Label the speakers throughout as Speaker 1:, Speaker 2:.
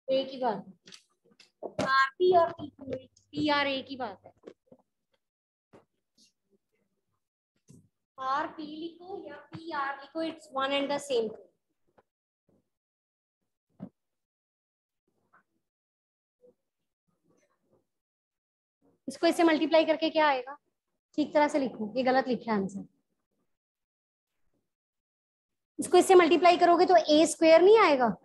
Speaker 1: एक ही बात है, आर पी और पी आर एक ही बात है। आर पी लिखो या पी आर लिखो, it's one and the same thing. इसको इससे मल्टीप्लाई करके क्या आएगा? ठीक तरह से लिखो, ये गलत लिखा है आंसर। इसको इससे मल्टीप्लाई करोगे तो ए स्क्वायर नहीं आएगा?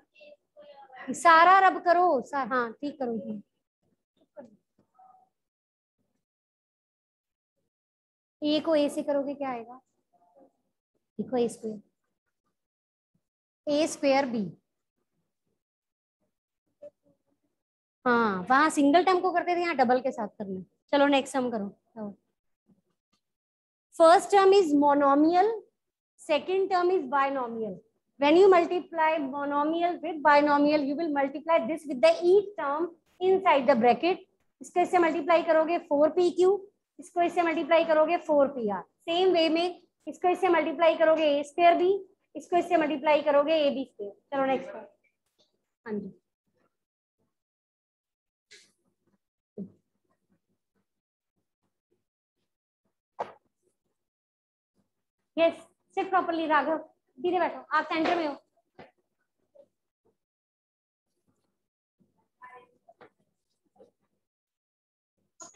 Speaker 1: सारा रब करो, हाँ ठीक करो जी। ए को ए से करोगे क्या आएगा? देखो ए स्क्वायर बी। हाँ वहां सिंगल टर्म को करते थे, यहाँ डबल के साथ करना। चलो नेक्स्ट सम करो। First term is monomial, second term is binomial. When you multiply monomial with binomial, you will multiply this with the each term inside the bracket. इसको इससे मल्टीप्लाई करोगे 4pq, इसको इससे मल्टीप्लाई करोगे 4pr। सेम वे में इसको इससे multiply करोगे a स्क्वायर b, इसको इससे मल्टीप्लाई करोगे ab स्क्वायर। चलो नेक्स्ट। हाँ जी यस, सिट प्रॉपर्ली राघव, धीरे बैठो, आप सेंटर में हो।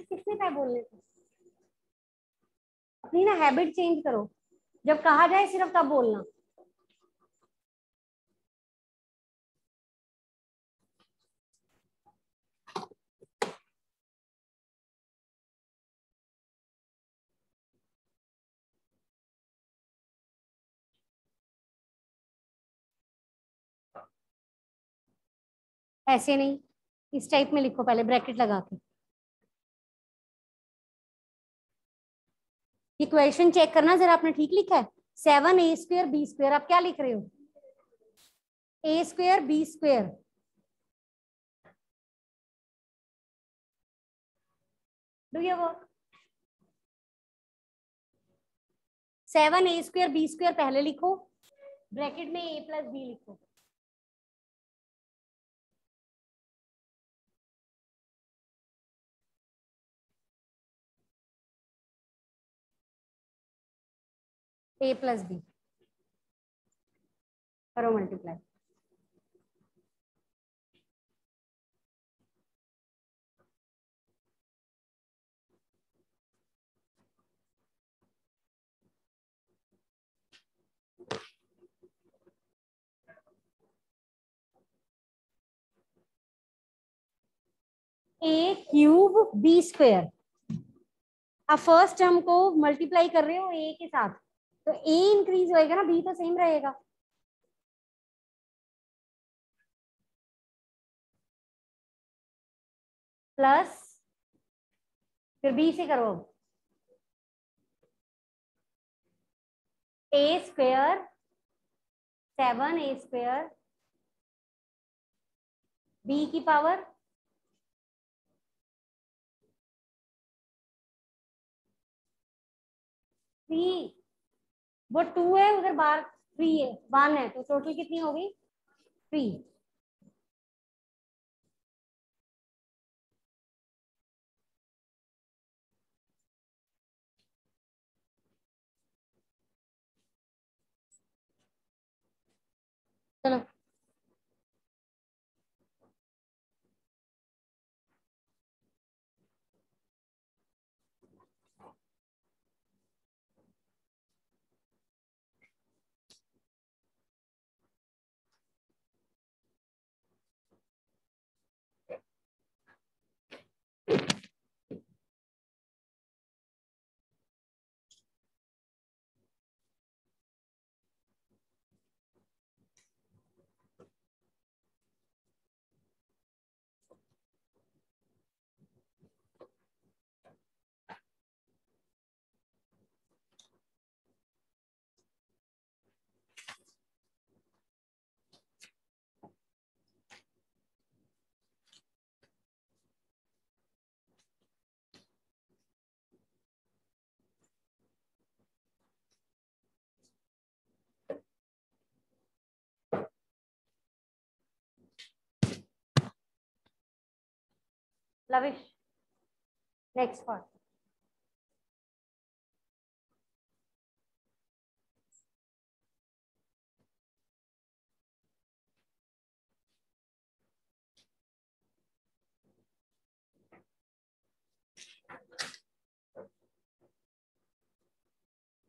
Speaker 1: किसने क्या बोलने थे? अपनी ना हैबिट चेंज करो, जब कहा जाए सिर्फ तब बोलना। ऐसे नहीं, इस टाइप में लिखो, पहले ब्रैकेट लगा के। इक्वेशन चेक करना जरा, आपने ठीक लिखा है। 7a स्क्वायर बी स्क्वायर, आप क्या लिख रहे हो? a square B square. Do you work? 7a square B square पहले लिखो, ब्रैकेट में a प्लस बी लिखो। a प्लस बी करो multiply. a cube B square. अब फर्स्ट टर्म को मल्टीप्लाई कर रहे हो a के साथ, तो a इंक्रीज होएगा ना, b तो सेम रहेगा। प्लस फिर b से करो, a square 7a square b की पावर 3, वो 2 है उधर बाहर, 3 है 1 है, तो टोटल कितनी होगी? 3। चलो लविश, नेक्स्ट पार्ट।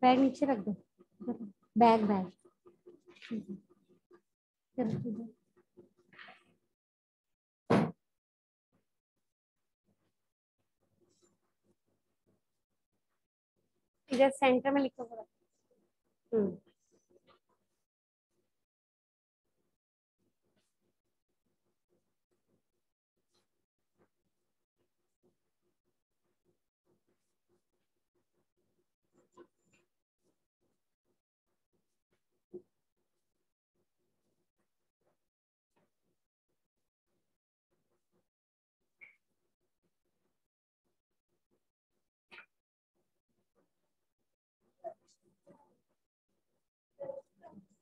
Speaker 1: बैग नीचे रख दो, बैग बैग इधर सेंटर में लिखो जरा। हम्म,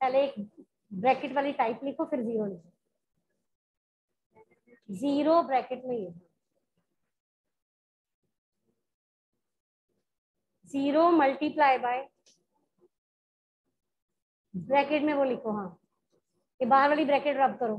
Speaker 1: पहले एक ब्रैकेट वाली टाइप लिखो, फिर जीरो लिखो। जीरो ब्रैकेट में ये, जीरो मल्टीप्लाई बाय, ब्रैकेट में वो लिखो। हाँ, ये बाहर वाली ब्रैकेट रब करो।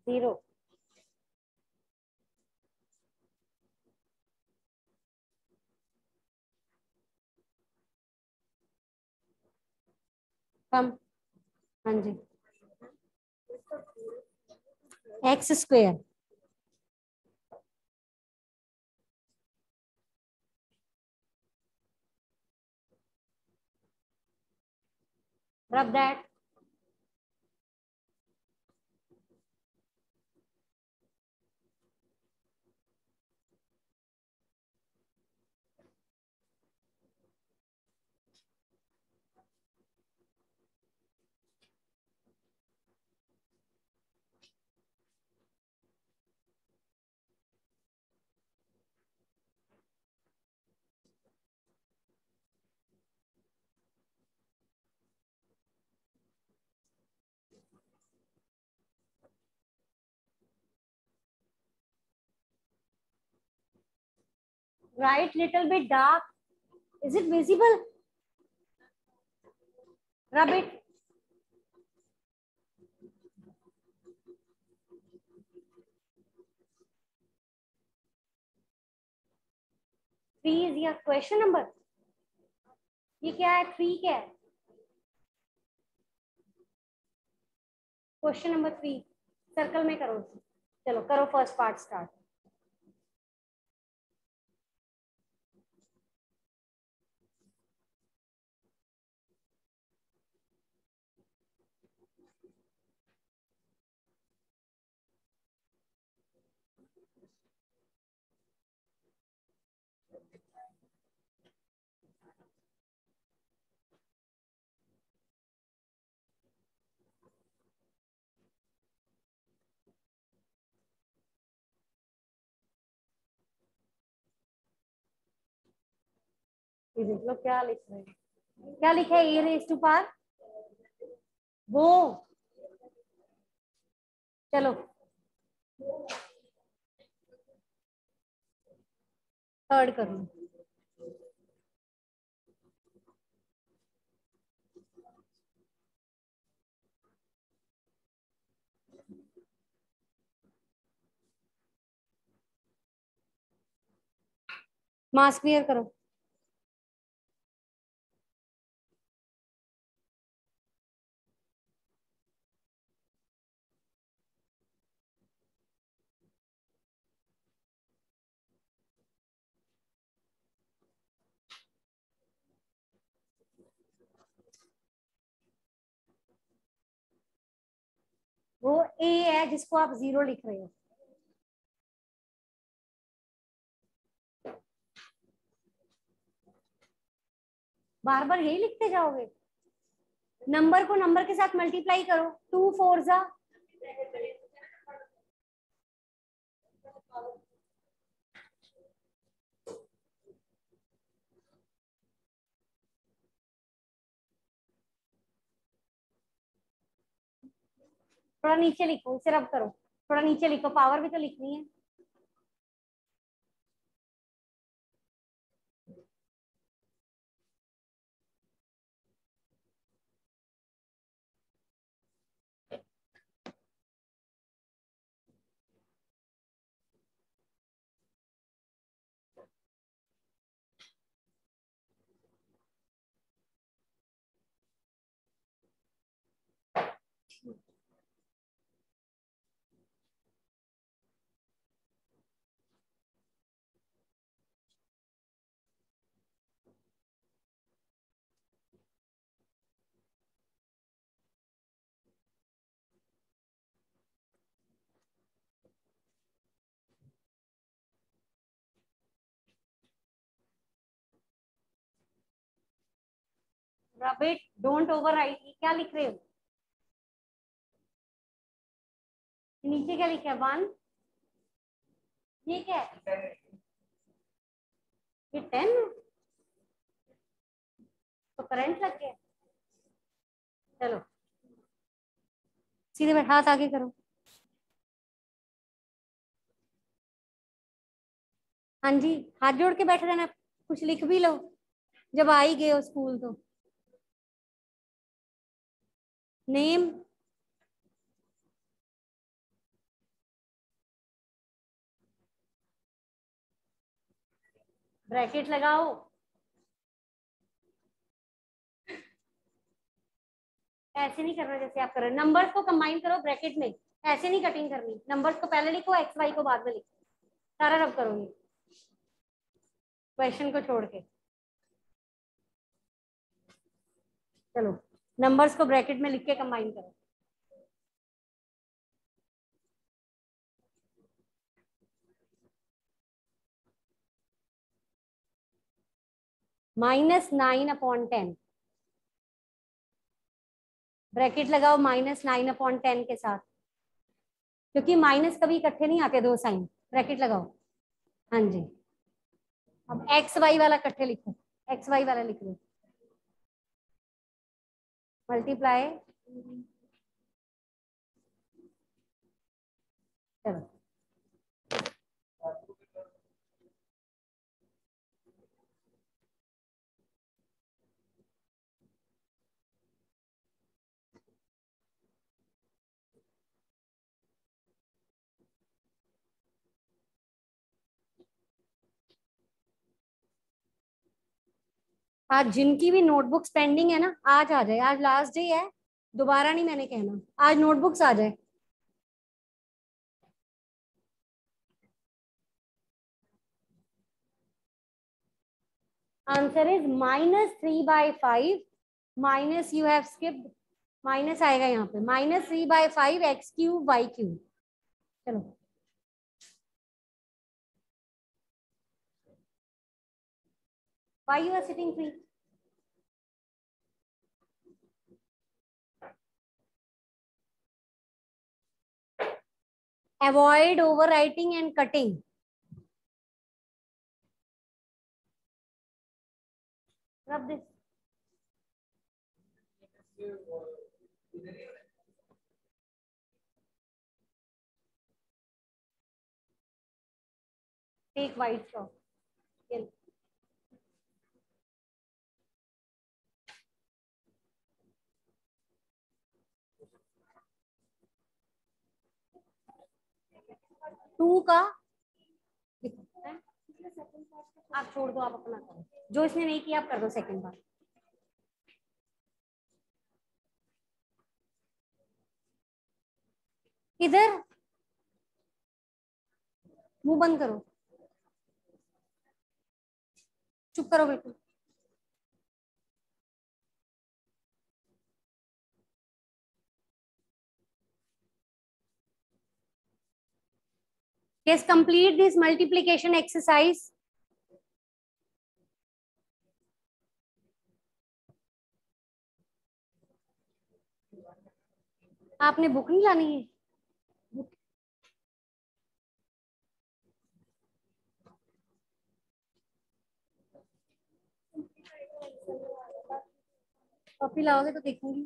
Speaker 1: जीरो, कम, हाँ जी, एक्स स्क्वेयर, रब that, write little bit dark, is it visible, rub it, three is your question number, ये क्या है, थ्री क्या है, क्वेश्चन नंबर थ्री, सर्कल में करो। चलो करो, फर्स्ट पार्ट स्टार्ट। ये देख लो क्या लिख रहे हैं, क्या लिखा है, ए रेज टू पार, वो, चलो थर्ड कर लो। मास क्लियर करो। वो ए है जिसको आप जीरो लिख रहे हो, बार बार यही लिखते जाओगे। नंबर को नंबर के साथ मल्टीप्लाई करो, 2 4 जा, थोड़ा नीचे लिखो, इसे रब करो, थोड़ा नीचे लिखो, पावर भी तो लिखनी है। Rub it, don't overwrite. क्या लिख रहे हो? नीचे क्या लिखा है? 1, ये क्या है? ये 10, तो करंट लग गया। चलो सीधे बैठ, हाथ आगे करो। हाँ जी, हाथ जोड़ के बैठ रहना, कुछ लिख भी लो जब आ ही गए हो स्कूल तो। नेम, ब्रैकेट लगाओ, ऐसे नहीं करना जैसे आप कर रहे हो। नंबर्स को कंबाइन करो ब्रैकेट में, ऐसे नहीं कटिंग करनी। नंबर्स को पहले लिखो, एक्स वाई को बाद में लिखो, सारा रब करोगे क्वेश्चन को छोड़ के। चलो नंबर्स को ब्रैकेट में लिख के कंबाइन करो। -9/10, ब्रैकेट लगाओ -9/10 के साथ, क्योंकि माइनस कभी इकट्ठे नहीं आते दो साइन। ब्रैकेट लगाओ। हाँ जी, अब एक्स वाई वाला इकट्ठे लिखो, एक्स वाई वाला लिख लो। मल्टीप्लाई, चलो आज जिनकी भी नोटबुक्स पेंडिंग है ना, आज आ जाए, आज लास्ट डे है, दोबारा नहीं मैंने कहना, आज नोटबुक्स आ जाए। Answer is -3/5 minus, you have skipped, minus आएगा यहाँ पे, -3/5 x³ y³। चलो why you are sitting free? Avoid overwriting and cutting. Rub this. Take white chalk. Yellow. Two का आप छोड़ दो, आप अपना करो, जो इसने नहीं किया आप कर दो सेकंड बार। इधर मुंह बंद करो, चुप करो बिल्कुल। Yes, complete this multiplication exercise. आपने बुक नहीं लानी है? बुक कॉपी लाओगे तो देखूंगी।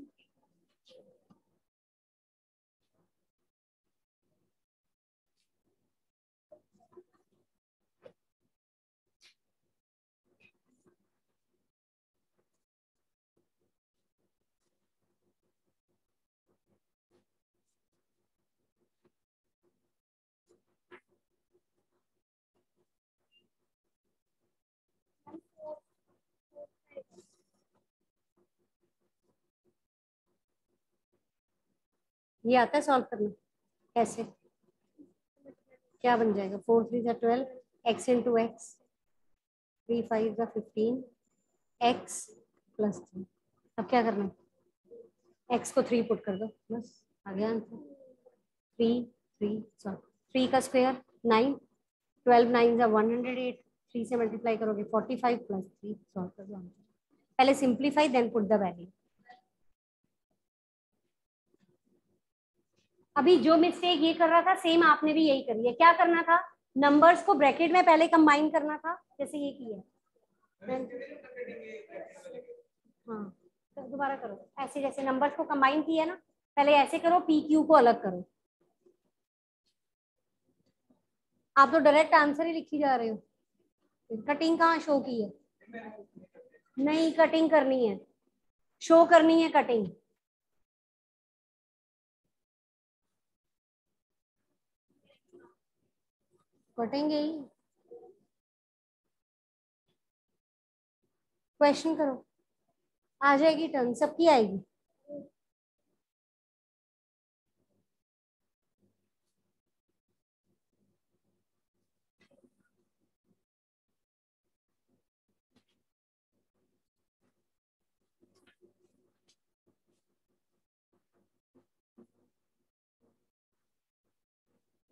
Speaker 1: ये आता है सॉल्व करना कैसे? क्या बन जाएगा? 4 3 12 x into x, 3 5 15 x plus 3। अब क्या करना है? एक्स को 3 पुट कर दो, बस आ गया आंसर। 3 3 12 9 जा 108, 3 से मल्टीप्लाई करोगे 45 प्लस 3, सॉल्व कर दो आंसर। पहले simplify then put the value. अभी जो मिस्टेक ये कर रहा था सेम आपने भी यही करी है। क्या करना था? नंबर्स को ब्रैकेट में पहले कंबाइन करना था, जैसे ये किया। हाँ, तो दोबारा करो ऐसे, जैसे नंबर्स को कंबाइन किया ना, पहले ऐसे करो, पी क्यू को अलग करो। आप तो डायरेक्ट आंसर ही लिखी जा रहे हो। कटिंग कहाँ शो की है? नहीं, कटिंग करनी है, शो करनी है कटिंग। कटेंगे ही। क्वेश्चन करो, आ जाएगी टर्न, सबकी आएगी।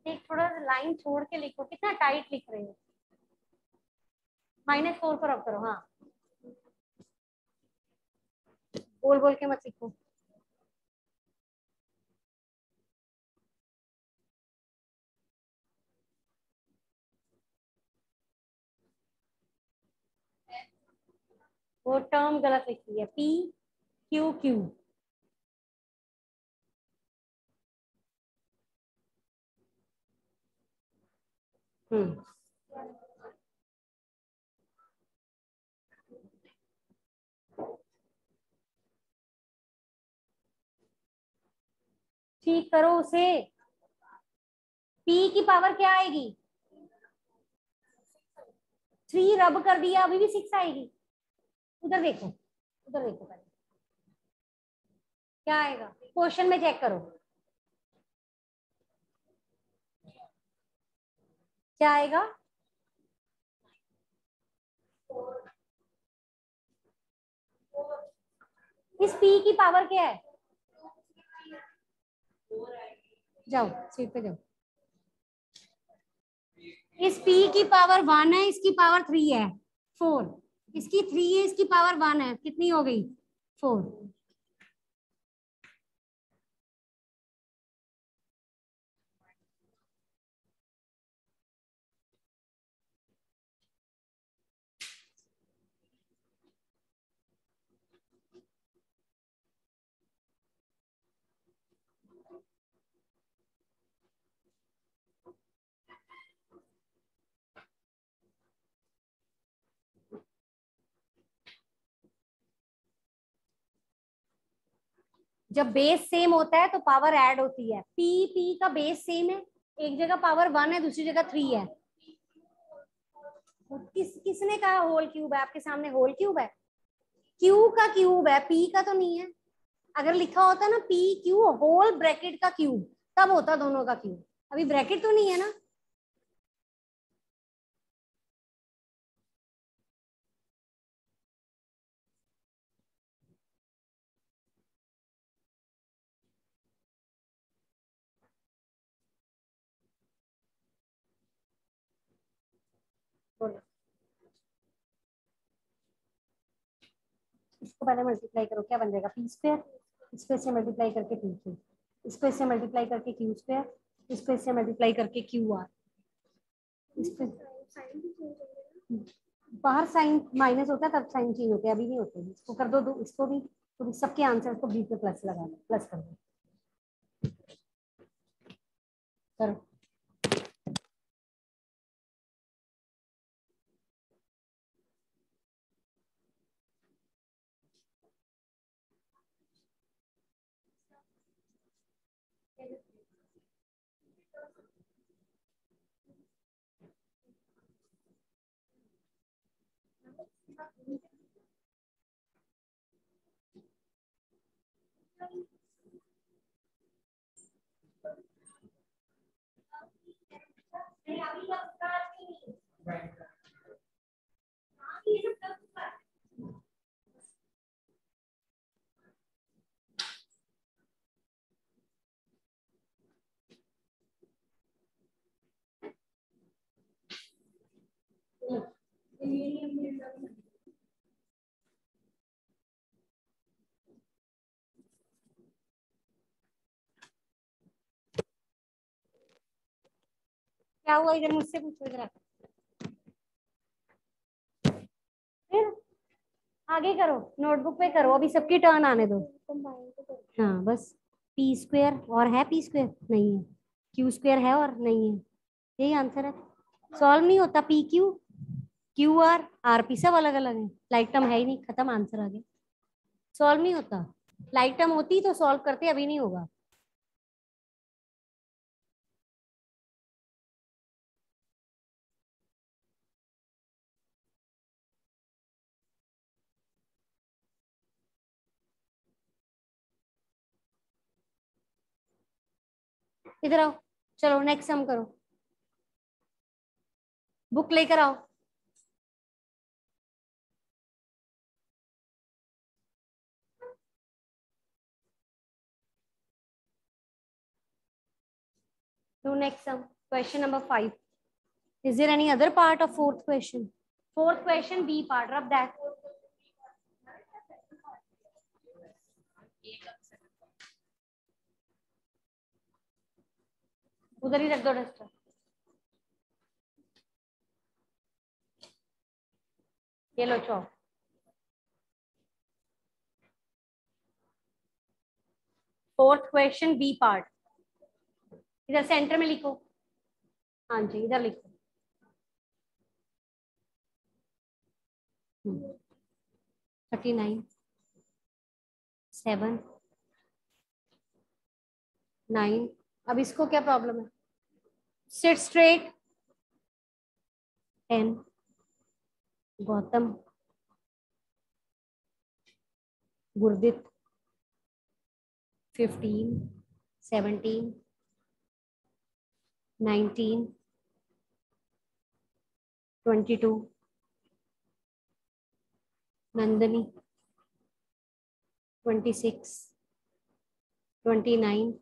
Speaker 1: एक थोड़ा लाइन छोड़ के लिखो, कितना टाइट लिख रहे हो। -4 पर अब करो। हाँ, बोल बोल के मत लिखो। वो टर्म गलत लिखी है, पी क्यू क्यू। हम्म, ठीक करो उसे। पी की पावर क्या आएगी? 3 रब कर दिया, अभी भी 6 आएगी। उधर देखो, उधर देखो पहले क्या आएगा, क्वेश्चन में चेक करो क्या आएगा। इस पी की पावर क्या है? जाओ सीट पे जाओ। इस पी की पावर 1 है, इसकी पावर 3 है, 4। इसकी 3 है, इसकी पावर 1 है, कितनी हो गई? 4। जब बेस सेम होता है तो पावर ऐड होती है। पी पी का बेस सेम है, एक जगह पावर 1 है, दूसरी जगह 3 है। किसने कहा होल क्यूब है? आपके सामने होल क्यूब है? क्यू का क्यूब है, पी का तो नहीं है। अगर लिखा होता ना पी क्यू होल ब्रैकेट का क्यूब, तब होता दोनों का क्यूब। अभी ब्रैकेट तो नहीं है ना। बोलो, इसको पहले मल्टीप्लाई करो, क्या बन जाएगा? पी स्क्वायर, स्क्वायर से मल्टीप्लाई करके पी क्यू। इसको इससे मल्टीप्लाई करके क्यू स्क्वायर, इसको इससे मल्टीप्लाई करके क्यू आर। इस पे बाहर साइन माइनस होता है तब साइन चेंज होते हैं, अभी नहीं होते। इसको कर दो, इसको भी, तो सबके आंसर को बी पे प्लस लगा दो, प्लस कर दो, करो। क्या हुआ इधर, मुझसे पूछो इधर आकर। फिर आगे करो, नोटबुक पे करो, अभी सबकी टर्न आने दो। हाँ बस, पी स्क्वायर और है, पी स्क्वायर नहीं है, क्यू स्क्वायर है और नहीं है, यही आंसर है। सॉल्व नहीं होता, P Q, Q R, R P सब अलग अलग है, लाइक टर्म है ही नहीं, खत्म, आंसर आगे। सॉल्व नहीं होता, लाइक टर्म होती तो सॉल्व करते, अभी नहीं होगा। इधर आओ, चलो नेक्स्ट सम करो, बुक लेकर आओ। Do next sum, question number 5. Is there any other part of fourth question? Fourth question, B part, rub that. उधर ही रख दो डस्टर। ये लो चौक। फोर्थ क्वेश्चन, बी पार्ट, इधर सेंटर में लिखो। हाँ जी, इधर लिखो। 39, 7, 9। अब इसको क्या प्रॉब्लम है? Seat straight. 10, गौतम, गुरदीप, 15, 17, 19, 22, नंदनी, 26, 29,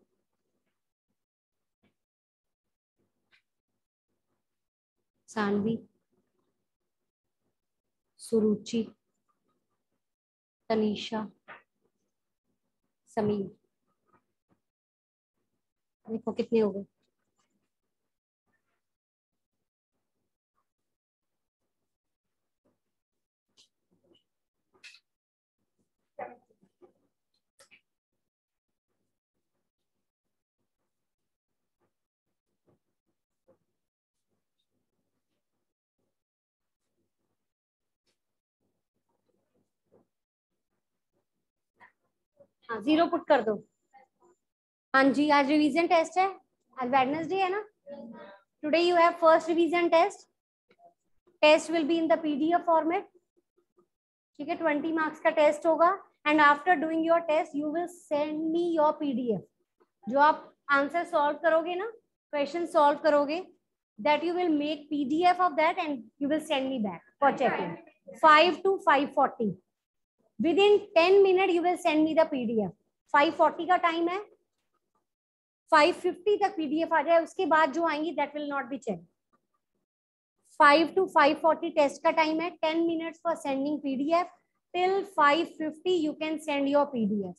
Speaker 1: सानवी, सुरुचि, तनीषा, समीर। देखो कितने हो गए। हाँ, 0 पुट कर दो। हाँ जी, आज रिवीजन टेस्ट है, आज वेडनेसडे है ना। Today you have first revision test. Test will be in the PDF format. ठीक है, 20 मार्क्स का टेस्ट होगा and after doing your test you will send me your PDF. जो आप आंसर सॉल्व करोगे ना, क्वेश्चन सॉल्व करोगे, that you will make PDF of that and you will send me back for checking. 5 to 5:40. Within 10 minutes you will send me the PDF. 5:40 का time है, 5:50 तक PDF आ जाए, उसके बाद जो आएंगी that will not be checked. 5 to 5:40 test का time है, 10 minutes for sending PDF. Till 5:50 you can send your PDF.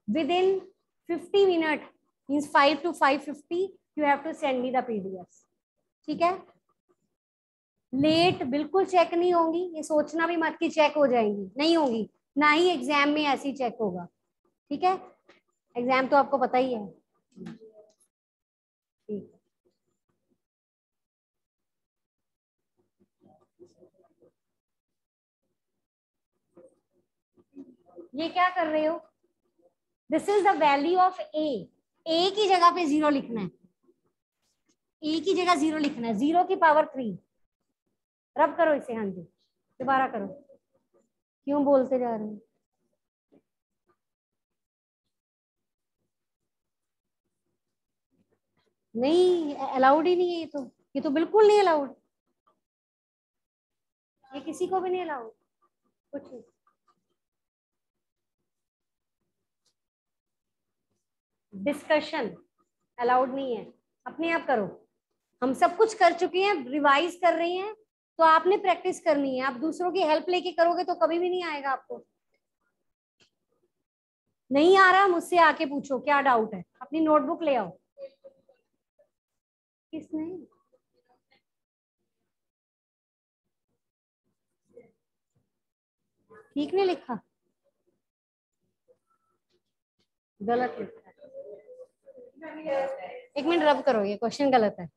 Speaker 1: Within 50 minutes means 5 to 5:50 you have to send me the PDF. ठीक है, लेट बिल्कुल चेक नहीं होंगी, ये सोचना भी मत कि चेक हो जाएंगी, नहीं होंगी, ना ही एग्जाम में ऐसी चेक होगा। ठीक है, एग्जाम तो आपको पता ही है। ठीक, ये क्या कर रहे हो? This is the value of A की जगह पे 0 लिखना है, ए की जगह 0 लिखना है, 0 की पावर 3। रब करो इसे, हाँ जी, दोबारा करो। क्यों बोलते जा रहे हो? नहीं, अलाउड ही नहीं है ये तो, ये तो बिल्कुल नहीं अलाउड, ये किसी को भी नहीं अलाउड, कुछ नहीं। डिस्कशन अलाउड नहीं है, अपने आप करो। हम सब कुछ कर चुके हैं, रिवाइज कर रहे हैं, तो आपने प्रैक्टिस करनी है। आप दूसरों की हेल्प लेके करोगे तो कभी भी नहीं आएगा आपको। नहीं आ रहा, मुझसे आके पूछो क्या डाउट है, अपनी नोटबुक ले आओ। किसने? ठीक नहीं लिखा, गलत लिखा है। एक मिनट रब करो, ये क्वेश्चन गलत है।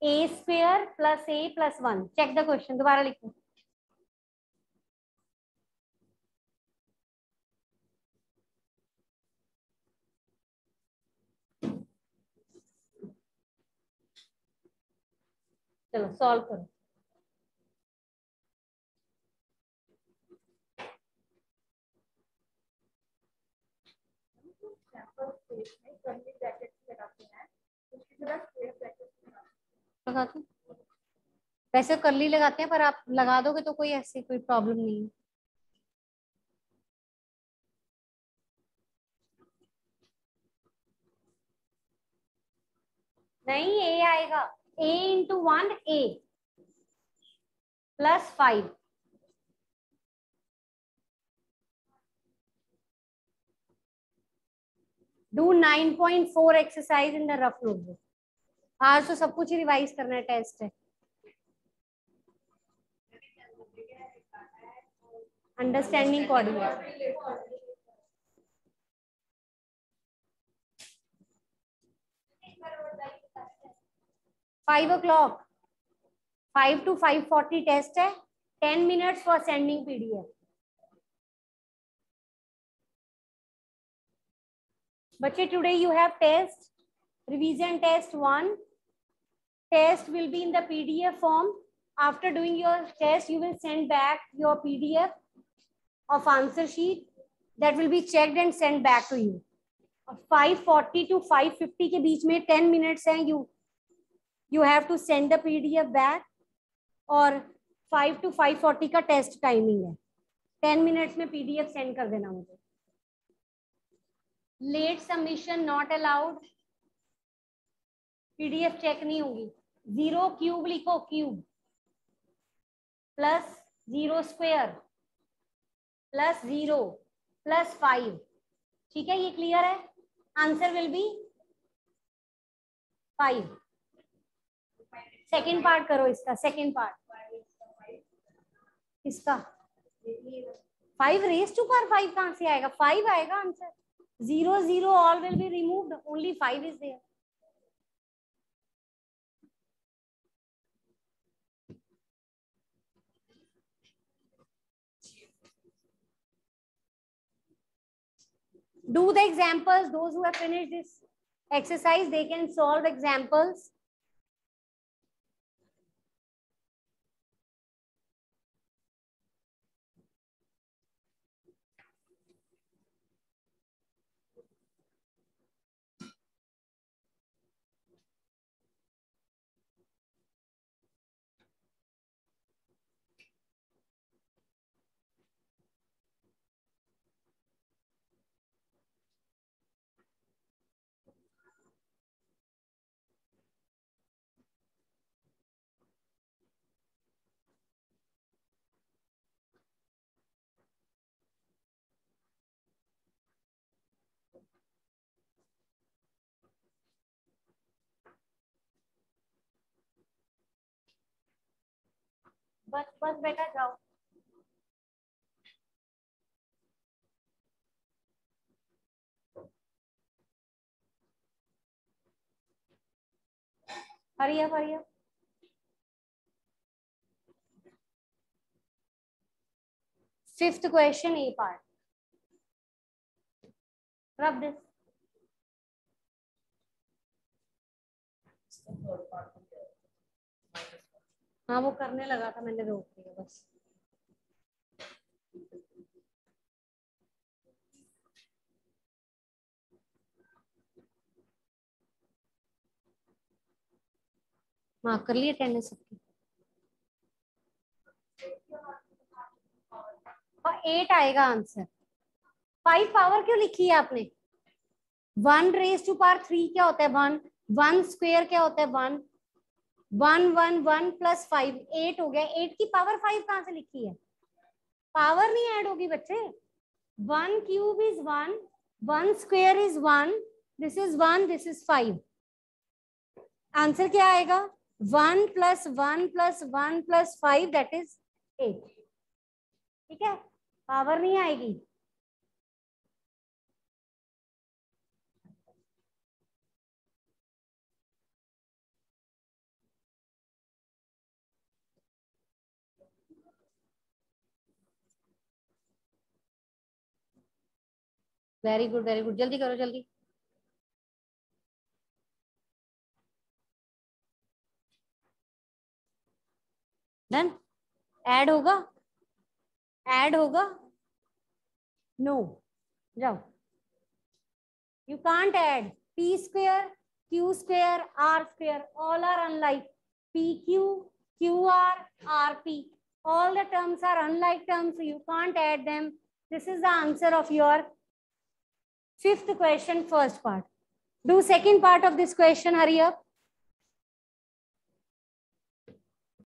Speaker 1: A square plus A plus 1, check the question, दोबारा लिखो। चलो सॉल्व करो। लगाते हैं। वैसे करली लगाते हैं, पर आप लगा दोगे तो कोई ऐसी कोई प्रॉब्लम नहीं है। नहीं, ए आएगा, a into 1 a plus 5। Do 9.4 exercise in the rough notebook. आज तो सब कुछ ही रिवाइज करना है, टेस्ट है। Understanding coordinate. 5 o'clock, 5 to 5:40 test है, 10 minutes फॉर सेंडिंग पीडीएफ। बच्चे today you have test, revision test 1। Test will be in the PDF form. After doing your test, you will send back your PDF of answer sheet that will be checked and sent back to you. 5:40 to 5:50 के बीच में 10 minutes हैं, you have to send the PDF back, और 5 to 5:40 का test timing है। 10 minutes में PDF send कर देना मुझे। Late submission not allowed, PDF check नहीं होगी। 0 क्यूब लिखो, cube plus 0 square plus 0 plus 5। ठीक है, ये क्लियर है? Answer will be 5। Second part करो इसका, सेकेंड पार्ट इसका। 5 रेज टू पावर 5 कहां से आएगा? 5 आएगा answer. 0 0 all will be removed, only 5 is there. Do the examples. Those who have finished this exercise, they can solve examples. बस बस बेटा जाओ। Hurry up hurry up. Fifth question, A part. Rub this. हाँ वो करने लगा था, मैंने रोक दिया बस। मार्क कर लिए अटेंडेंस सबकी। और 8 आएगा आंसर। 5 पावर क्यों लिखी है आपने? 1 रेज टू पावर 3 क्या होता है? 1। 1 स्क्वायर क्या होता है? 1। 1 1 1 प्लस 5 8 हो गया। 8 की पावर 5 कहाँ से लिखी है? पावर नहीं ऐड होगी बच्चे। 1 cube is 1, 1 square is 1, this is 1, this is 5। Answer क्या आएगा? 1 plus 1 plus 1 plus 5 that is 8। ठीक है, पावर नहीं आएगी। वेरी गुड वेरी गुड, जल्दी करो जल्दी। डन। ऐड होगा? ऐड होगा? नो, जाओ। You can't add. p square, q square, r square, all are unlike. pq, qr, rp, all the terms are unlike terms, so you can't add them. This is the answer of your fifth question, first part. Do second part of this question, hurry up.